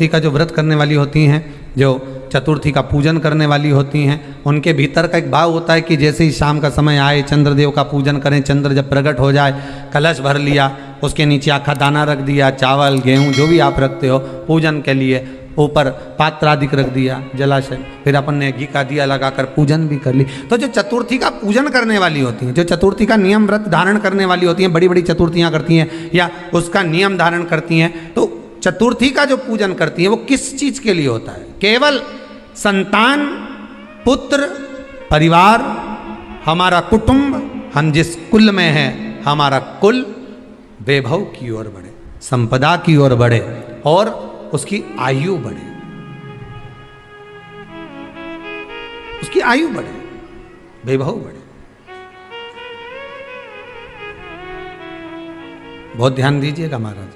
चतुर्थी का जो व्रत करने वाली होती हैं, जो चतुर्थी का पूजन करने वाली होती हैं, उनके भीतर का एक भाव होता है कि जैसे ही शाम का समय आए चंद्रदेव का पूजन करें, चंद्र जब प्रकट हो जाए, कलश भर लिया, उसके नीचे आखा दाना रख दिया, चावल गेहूँ जो भी आप रखते हो पूजन के लिए, ऊपर पात्र आदि रख दिया जलाशय, फिर अपन ने घी का दिया लगाकर पूजन भी कर ली। तो जो चतुर्थी का पूजन करने वाली होती हैं, जो चतुर्थी का नियम व्रत धारण करने वाली होती हैं, बड़ी बड़ी चतुर्थियाँ करती हैं या उसका नियम धारण करती हैं, तो चतुर्थी का जो पूजन करती है वो किस चीज के लिए होता है? केवल संतान, पुत्र, परिवार, हमारा कुटुंब, हम जिस कुल में हैं, हमारा कुल वैभव की ओर बढ़े, संपदा की ओर बढ़े और उसकी आयु बढ़े, उसकी आयु बढ़े, वैभव बढ़े। बहुत ध्यान दीजिएगा महाराज,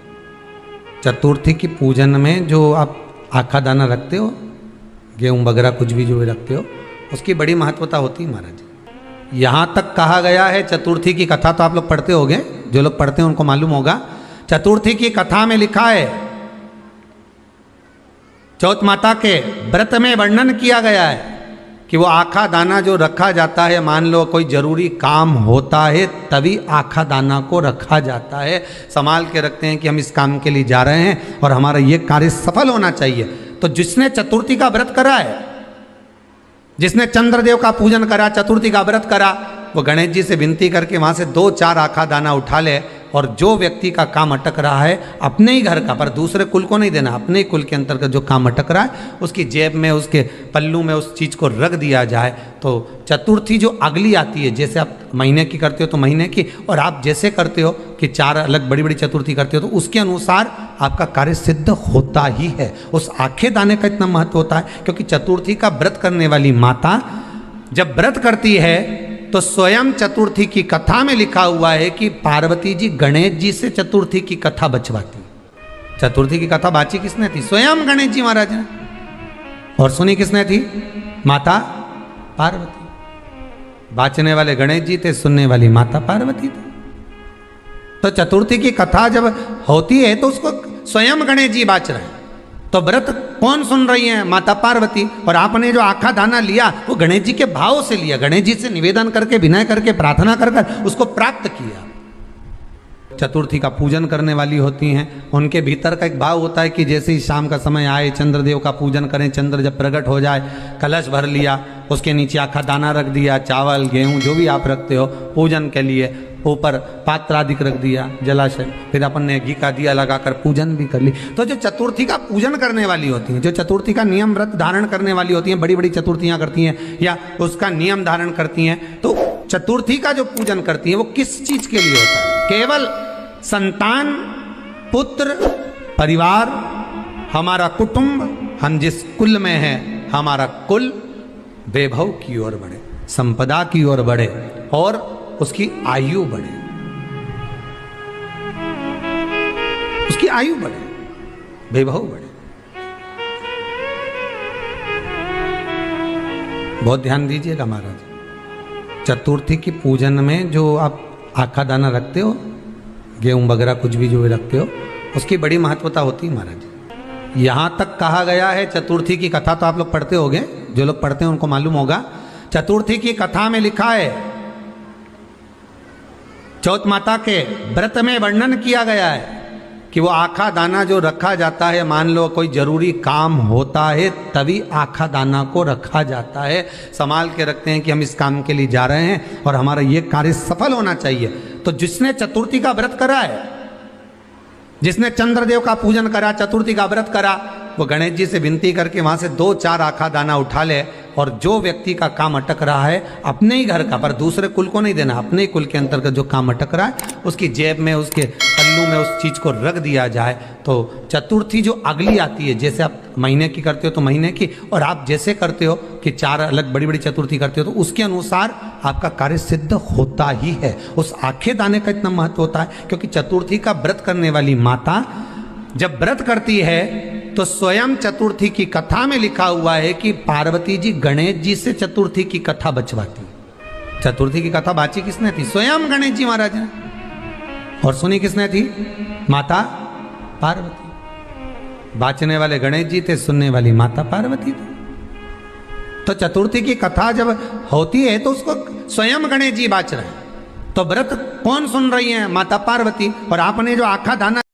चतुर्थी की पूजन में जो आप आखा दाना रखते हो, गेहूं वगैरह कुछ भी जो भी रखते हो, उसकी बड़ी महत्वता होती है महाराज। यहाँ तक कहा गया है, चतुर्थी की कथा तो आप लोग पढ़ते होंगे, जो लोग पढ़ते हैं उनको मालूम होगा। चतुर्थी की कथा में लिखा है, चौथ माता के व्रत में वर्णन किया गया है कि वो आखा दाना जो रखा जाता है, मान लो कोई जरूरी काम होता है तभी आखा दाना को रखा जाता है, संभाल के रखते हैं कि हम इस काम के लिए जा रहे हैं और हमारा ये कार्य सफल होना चाहिए। तो जिसने चतुर्थी का व्रत करा है, जिसने चंद्रदेव का पूजन करा, चतुर्थी का व्रत करा, वो गणेश जी से विनती करके वहां से 2-4 आखा दाना उठा ले, और जो व्यक्ति का काम अटक रहा है अपने ही घर का, पर दूसरे कुल को नहीं देना, अपने ही कुल के अंतर्गत जो काम अटक रहा है उसकी जेब में, उसके पल्लू में उस चीज़ को रख दिया जाए। तो चतुर्थी जो अगली आती है, जैसे आप महीने की करते हो तो महीने की, और आप जैसे करते हो कि 4 अलग बड़ी बड़ी चतुर्थी करते हो, तो उसके अनुसार आपका कार्य सिद्ध होता ही है। उस आखे दाने का इतना महत्व होता है क्योंकि चतुर्थी का व्रत करने वाली माता जब व्रत करती है तो स्वयं चतुर्थी की कथा में लिखा हुआ है कि पार्वती जी गणेश जी से चतुर्थी की कथा बचवाती। चतुर्थी की कथा बाची किसने थी? स्वयं गणेश जी महाराज ने। और सुनी किसने थी? माता पार्वती। बाचने वाले गणेश जी थे, सुनने वाली माता पार्वती थी। तो चतुर्थी की कथा जब होती है तो उसको स्वयं गणेश जी बाच रहे हैं, तो व्रत कौन सुन रही है? माता पार्वती। और आपने जो आखा दाना लिया वो गणेश जी के भाव से लिया, गणेश जी से निवेदन करके, विनय करके, प्रार्थना कर उसको प्राप्त किया। चतुर्थी का पूजन करने वाली होती हैं, उनके भीतर का एक भाव होता है कि जैसे ही शाम का समय आए चंद्रदेव का पूजन करें, चंद्र जब प्रकट हो जाए, कलश भर लिया, उसके नीचे आखा दाना रख दिया, चावल गेहूँ जो भी आप रखते हो पूजन के लिए, ऊपर पात्र आदि रख दिया जलाशय, फिर अपन ने घी का दिया लगाकर पूजन भी कर ली। तो जो चतुर्थी का पूजन करने वाली होती हैं, जो चतुर्थी का नियम व्रत धारण करने वाली होती हैं, बड़ी बड़ी चतुर्थियाँ करती हैं या उसका नियम धारण करती हैं, तो चतुर्थी का जो पूजन करती हैं वो किस चीज के लिए होता है? केवल संतान, पुत्र, परिवार, हमारा कुटुंब, हम जिस कुल में हैं, हमारा कुल वैभव की ओर बढ़े, संपदा की ओर बढ़े और उसकी आयु बढ़े, उसकी आयु बढ़े, वैभव बढ़े। बहुत ध्यान दीजिएगा महाराज, चतुर्थी की पूजन में जो आप आखा दाना रखते हो, गेहूं वगैरह कुछ भी जो भी रखते हो, उसकी बड़ी महत्वता होती है महाराज। यहाँ तक कहा गया है, चतुर्थी की कथा तो आप लोग पढ़ते होंगे, जो लोग पढ़ते हैं उनको मालूम होगा। चतुर्थी की कथा में लिखा है, चौथ माता के व्रत में वर्णन किया गया है कि वो आखा दाना जो रखा जाता है, मान लो कोई जरूरी काम होता है तभी आखा दाना को रखा जाता है, संभाल के रखते हैं कि हम इस काम के लिए जा रहे हैं और हमारा ये कार्य सफल होना चाहिए। तो जिसने चतुर्थी का व्रत करा है, जिसने चंद्रदेव का पूजन करा, चतुर्थी का व्रत करा, वो गणेश जी से विनती करके वहां से 2-4 आखा दाना उठा ले, और जो व्यक्ति का काम अटक रहा है अपने ही घर का, पर दूसरे कुल को नहीं देना, अपने ही कुल के अंतर्गत जो काम अटक रहा है उसकी जेब में, उसके पल्लू में उस चीज को रख दिया जाए। तो चतुर्थी जो अगली आती है, जैसे आप महीने की करते हो तो महीने की, और आप जैसे करते हो कि 4 अलग बड़ी बड़ी चतुर्थी करते हो, तो उसके अनुसार आपका कार्य सिद्ध होता ही है। उस आखे दाने का इतना महत्व होता है क्योंकि चतुर्थी का व्रत करने वाली माता जब व्रत करती है तो स्वयं चतुर्थी की कथा में लिखा हुआ है कि पार्वती जी गणेश जी से चतुर्थी की कथा बचवाती। चतुर्थी की कथा बाची किसने थी? स्वयं गणेश जी महाराज ने। और सुनी किसने थी? माता पार्वती। बाँचने वाले गणेश जी थे, सुनने वाली माता पार्वती थी। तो चतुर्थी की कथा जब होती है तो उसको स्वयं गणेश जी बाँच रहे हैं, तो व्रत कौन सुन रही है? माता पार्वती। और आपने जो आखा दाना